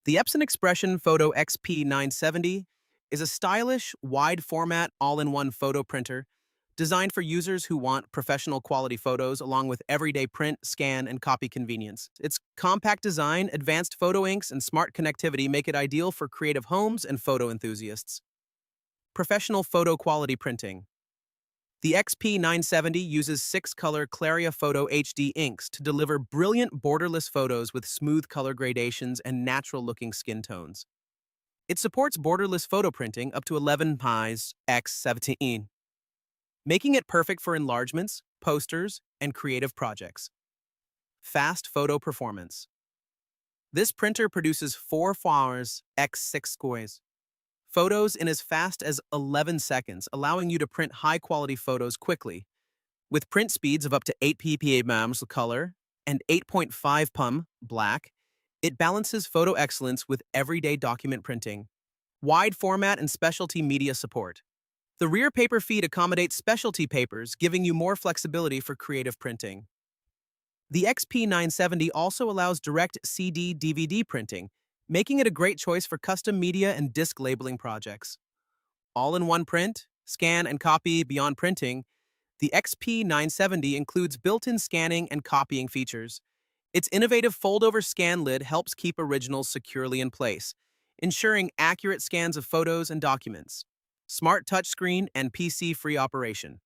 The Epson Expression Photo XP-970 is a stylish, wide-format, all-in-one photo printer designed for users who want professional quality photos along with everyday print, scan, and copy convenience. Its compact design, advanced photo inks, and smart connectivity make it ideal for creative homes and photo enthusiasts. Professional photo quality printing. The XP-970 uses 6-color Claria Photo HD inks to deliver brilliant borderless photos with smooth color gradations and natural-looking skin tones. It supports borderless photo printing up to 11 pis x 17, making it perfect for enlargements, posters, and creative projects. Fast photo performance. This printer produces 4 flowers x 6 squares photos in as fast as 11 seconds, allowing you to print high-quality photos quickly. With print speeds of up to 8 ppm color and 8.5 pum black, it balances photo excellence with everyday document printing. Wide format and specialty media support. The rear paper feed accommodates specialty papers, giving you more flexibility for creative printing. The XP-970 also allows direct CD/DVD printing, making it a great choice for custom media and disc labeling projects. All-in-one print, scan, and copy beyond printing, the XP-970 includes built-in scanning and copying features. Its innovative fold-over scan lid helps keep originals securely in place, ensuring accurate scans of photos and documents. Smart touchscreen and PC-free operation.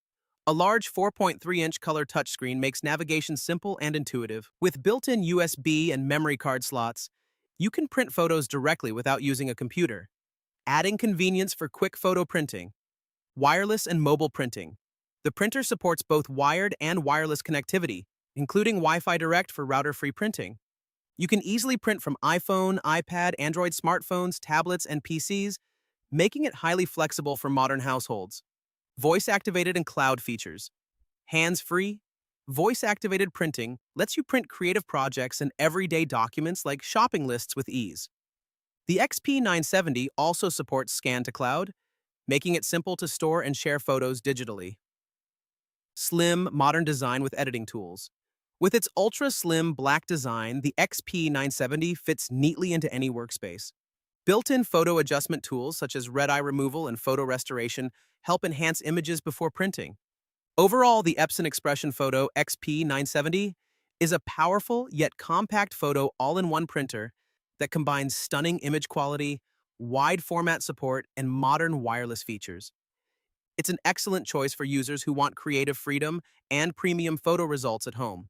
A large 4.3-inch color touchscreen makes navigation simple and intuitive. With built-in USB and memory card slots, you can print photos directly without using a computer, adding convenience for quick photo printing. Wireless and mobile printing. The printer supports both wired and wireless connectivity, including Wi-Fi Direct for router-free printing. You can easily print from iPhone, iPad, Android smartphones, tablets, and PCs, making it highly flexible for modern households. Voice-activated and cloud features. Hands-free, voice-activated printing lets you print creative projects and everyday documents like shopping lists with ease. The XP-970 also supports scan-to-cloud, making it simple to store and share photos digitally. Slim, modern design with editing tools. With its ultra-slim black design, the XP-970 fits neatly into any workspace. Built-in photo adjustment tools such as red-eye removal and photo restoration help enhance images before printing. Overall, the Epson Expression Photo XP-970 is a powerful yet compact photo all-in-one printer that combines stunning image quality, wide format support, and modern wireless features. It's an excellent choice for users who want creative freedom and premium photo results at home.